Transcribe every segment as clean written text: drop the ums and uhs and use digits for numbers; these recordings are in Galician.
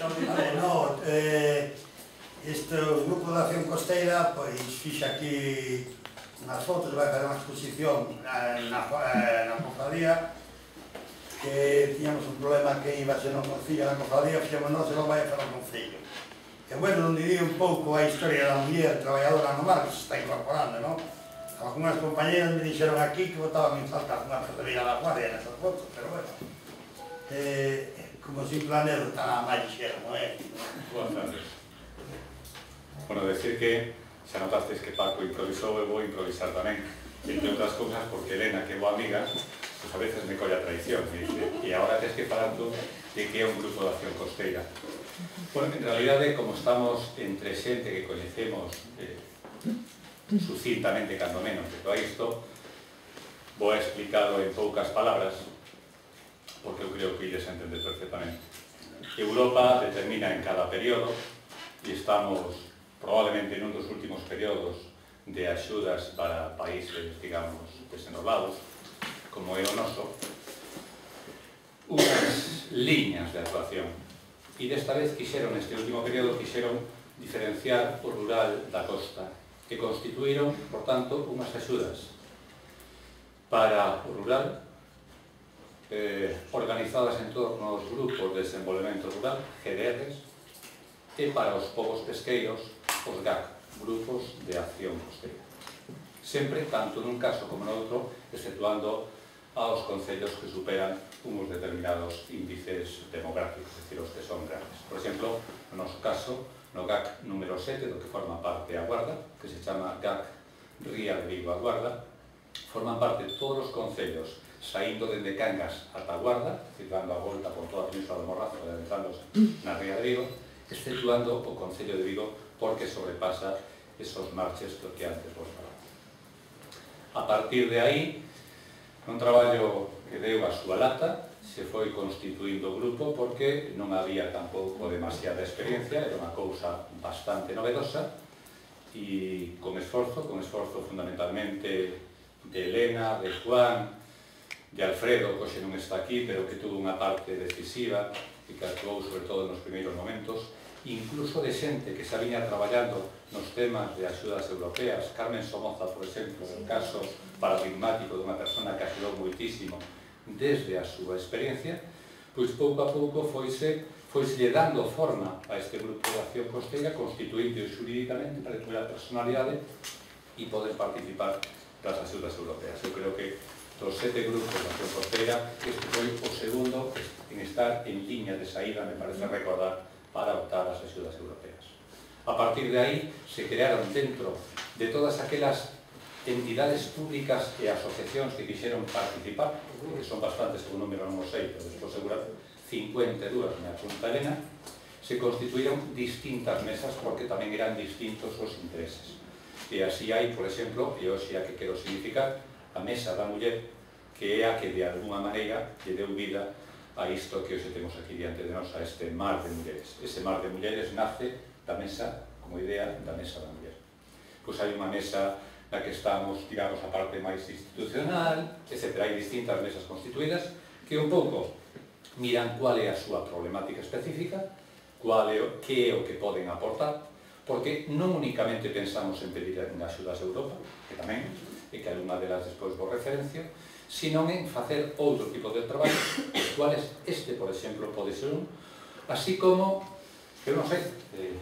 No, o Grupo de Acción Costeira fixe aquí unhas fotos, vai fazer unha exposición na cofradía, que tiñamos un problema que iba a ser non concillo na cofradía, fixemos non se non vai a fazer un concillo. E bueno, non diría un pouco a historia da muller traballadora no mar, que se está incorporando, non? Algúnas compañeras me dixeron aquí que botaban en falta unha perdería da guardia nesas fotos, pero bueno, como sin planeo está máis ligero, non é? Boas tardes. Bueno, decir que xa notastes que Paco improvisou e vou improvisar tamén, entre outras cousas porque Elena, que é boa amiga, pues a veces me colla traición, me dice, e agora tens que falar tú de que é un grupo de acción costeira. Bueno, en realidade, como estamos entre xente que coñecemos sucintamente, cando menos, de todo isto, vou a explicarlo en poucas palabras, porque eu creo que illes entender perfectamente. Europa determina en cada período, e estamos probablemente nun dos últimos períodos de axudas para países, digamos, desenrolados, como é o noso, unhas liñas de actuación. E desta vez quixeron, neste último período, quixeron diferenciar o rural da costa, que constituíron, por tanto, unhas axudas para o rural, organizadas en torno aos grupos de desenvolvemento rural, GDRs, e para os povos pesqueiros, os GAC, Grupos de Acción Costeira. Sempre, tanto nun caso como no outro, exceptuando aos concellos que superan uns determinados índices demográficos, es decir, os que son grandes. Por exemplo, no noso caso, no GAC número 7, do que forma parte a Guarda, que se chama GAC Ría de Vigo a Guarda, forman parte todos os concellos saindo dende Cangas ata Guarda, es decir, dando a volta por toda a península do Morrazo e adentrándose na Ría de Vigo, exceptuando o Concello de Vigo, porque sobrepasa esos marches que antes vos falaba. A partir de aí, un traballo que deu a súa lata, se foi constituindo o grupo porque non había tampouco demasiada experiencia, era unha cousa bastante novedosa, e con esforzo fundamentalmente de Elena, de Juan, de Alfredo, que hoxe non está aquí, pero que tuvo unha parte decisiva e que actuou sobre todo nos primeiros momentos, incluso de xente que se viña traballando nos temas de axudas europeas. Carmen Somoza, por exemplo, un caso paradigmático de unha persona que axudou moitísimo desde a súa experiencia, pois pouco a pouco foise dando forma a este grupo de acción costeira, constituído xurídicamente para que tuviera personalidade e poder participar das axudas europeas. Eu creo que dos 7 grupos de acción costeira, este foi o segundo en estar en liña de saída, me parece recordar, para optar ás axudas europeas. A partir de aí, se crearon dentro de todas aquelas entidades públicas e asociacións que quixeron participar, que son bastantes, que o número non o sei, pero despois seguro 52, me apunta Elena, se constituíron distintas mesas porque tamén eran distintos os intereses. E así hai, por exemplo, e hoxe a que quero significar, a Mesa da Muller, que é a que de alguna maneira lle deu vida a isto que hoxe temos aquí diante de nós, a este mar de mulleres. Ese mar de mulleres nace da mesa, como idea, da Mesa da Muller. Pois hai unha mesa na que estamos, digamos, a parte máis institucional, etc. Hai distintas mesas constituídas que un pouco miran cual é a súa problemática específica, que é o que poden aportar, porque non únicamente pensamos en pedir axudas a Europa, que tamén, e que algunha delas despois vos referencio, sino en facer outro tipo de traballo, os cuales este, por exemplo, pode ser un, así como, eu non sei,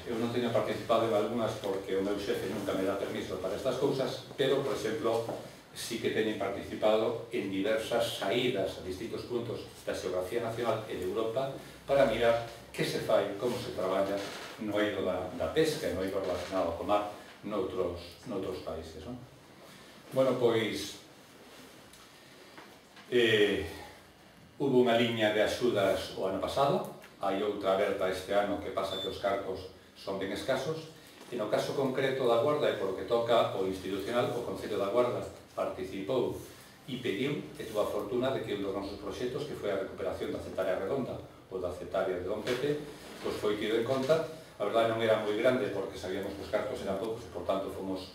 eu non teño participado en algunhas porque o meu xefe nunca me dá permiso para estas cousas, pero, por exemplo, sí que teñen participado en diversas saídas a distintos puntos da xeografía nacional e de Europa para mirar que se fai, como se traballa no eido da pesca e no eido relacionado co mar noutros países. Bueno, pois hubo unha liña de axudas o ano pasado, hai outra aberta este ano, que pasa que os cargos son ben escasos, e no caso concreto da Guarda, e polo que toca o institucional, o Concello da Guarda participou e pediu, e tuvo a fortuna de que un dos nosos proxectos, que foi a recuperación da Cetaria Redonda ou da Cetaria de Don Pepe, pois foi tido en conta. A verdade non era moi grande porque sabíamos que os cargos eran poucos e, por tanto, fomos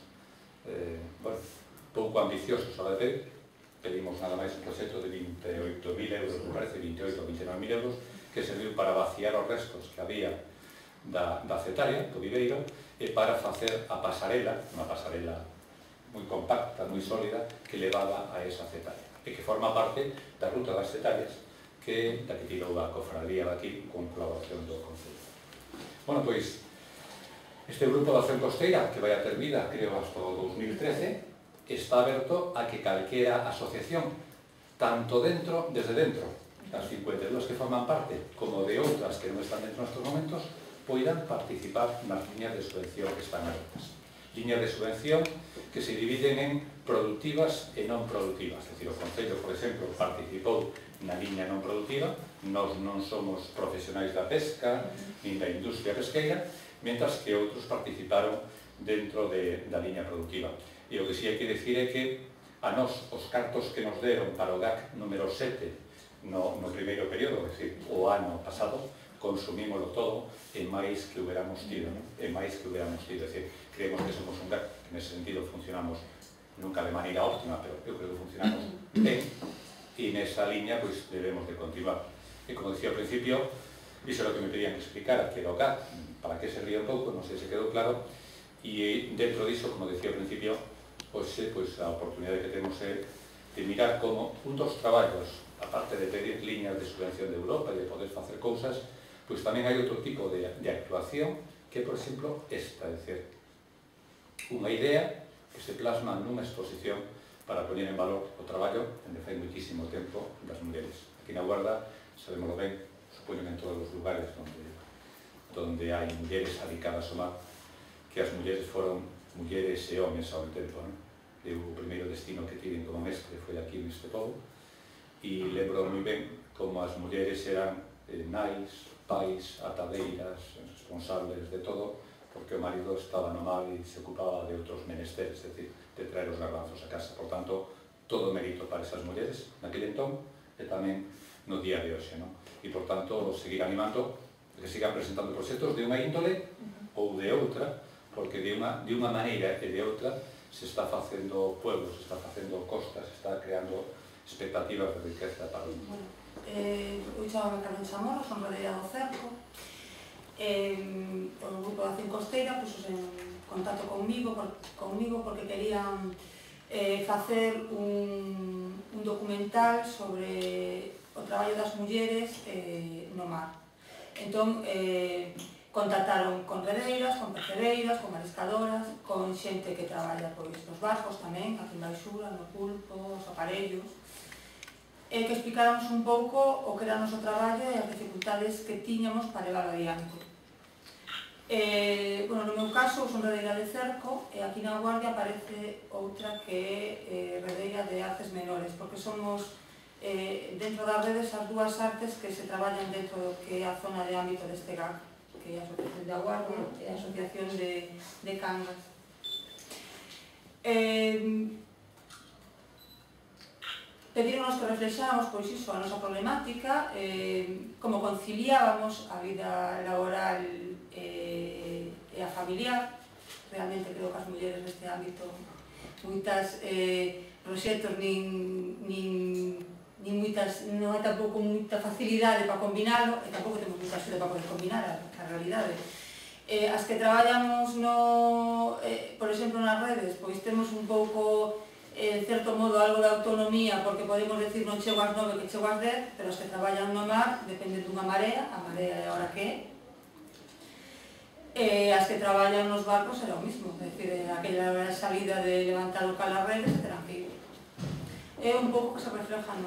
pouco ambiciosos a ver. Pedimos nada máis un proxecto de 28.000 euros, me parece, 28 ou 29.000 euros, que serviu para vaciar os restos que había da cetaria, do viveiro, e para facer a pasarela, unha pasarela moi compacta, moi sólida, que levaba a esa cetaria, e que forma parte da ruta das cetarias, da que tirou a cofradía daqui con colaboración do Concello. Bueno, pois, este grupo de acción costeira, que vai a ter vida, creo, hasta o 2013, está aberto a que calquera asociación, tanto desde dentro, das 52 que forman parte, como de outras que non están dentro nestes momentos, poidan participar nas liñas de subvención que están abertas. Liñas de subvención que se dividen en productivas e non productivas. É dicir, o Concello, por exemplo, participou na liña non productiva, nós non somos profesionais da pesca, nin da industria pesqueira, mentras que outros participaron dentro da liña productiva. E o que si hai que dicir é que a nós os cartos que nos deron para o GAC número 7 no primeiro período, é dicir, o ano pasado, consumímolo todo e máis que huberamos tido, é dicir, creemos que somos un GAC que nese sentido funcionamos nunca de maneira óptima, pero eu creo que funcionamos ben, e nesa liña pois debemos de continuar. E como dicía ao principio, iso é o que me pedían que explicara, que era o GAC, para que se ría un pouco, non sei se quedou claro, e dentro diso, como dicía ao principio, pois a oportunidade que temos é de mirar como un dos traballos, aparte de pedir liñas de subvención de Europa e de poder facer cousas, pois tamén hai outro tipo de actuación que, por exemplo, esta, é dicir, unha idea que se plasma nunha exposición para poñer en valor o traballo dende fai moitísimo tempo das mulleres. Aquí na Guarda, sabémoslo ben, supoño que en todos os lugares donde hai mulleres adicadas ao mar, que as mulleres foron mulleres e homes ao tempo. Eu o primeiro destino que tiven como mestre foi aquí neste pobo, e lembro moi ben como as mulleres eran nais, pais, atadeiras, responsables de todo, porque o marido estaba no mar e se ocupaba de outros menesteres, é dicir, de traer os garbanzos a casa. Por tanto, todo mérito para esas mulleres naquele entón e tamén no día de hoxe. E, por tanto, seguir animando que sigan presentando proxectos de unha índole ou de outra, porque de unha maneira e de outra se está facendo pueblos, se está facendo costas, se está creando expectativas de riqueza para o mundo. Eu chamame Carmen Chamorro, son rodeira do Cerco. O grupo de Acción Costeira puxose en contacto comigo porque querían facer un documental sobre o traballo das mulleres no mar. Entón, contactaron con redeiras, con peceireiras, con mariscadoras, con xente que traballa nos barcos tamén, aquí en Baixura, nos pulpos, aparellos, e que explicáramos un pouco o que era o noso traballo e as dificultades que tiñamos para levar adiante. No meu caso, son redeira de Cerco, e aquí na Guardia aparece outra que é redeira de artes menores, porque somos dentro das redes as dúas artes que se traballan dentro do que é a zona de ámbito deste GAC, que é a Asociación de Aguardia e a Asociación de Cangas. Pedironos que reflexáramos pois iso, a nosa problemática, como conciliábamos a vida laboral e a familiar. Realmente creo que as mulleres neste ámbito moitas proxectos non hai tampouco moita facilidade para combinalo e tampouco temos moita axuda para poder combinar a realidade. As que traballamos por exemplo nas redes, pois temos un pouco en certo modo algo de autonomía porque podemos decir non chego ás 9 que chego ás 10, pero as que traballan no mar dependen dunha marea, a marea é a hora que é. As que traballan nos barcos era o mismo, é dicir, aquela salida de levantar o cal as redes e terán que ir. É un pouco que se refleja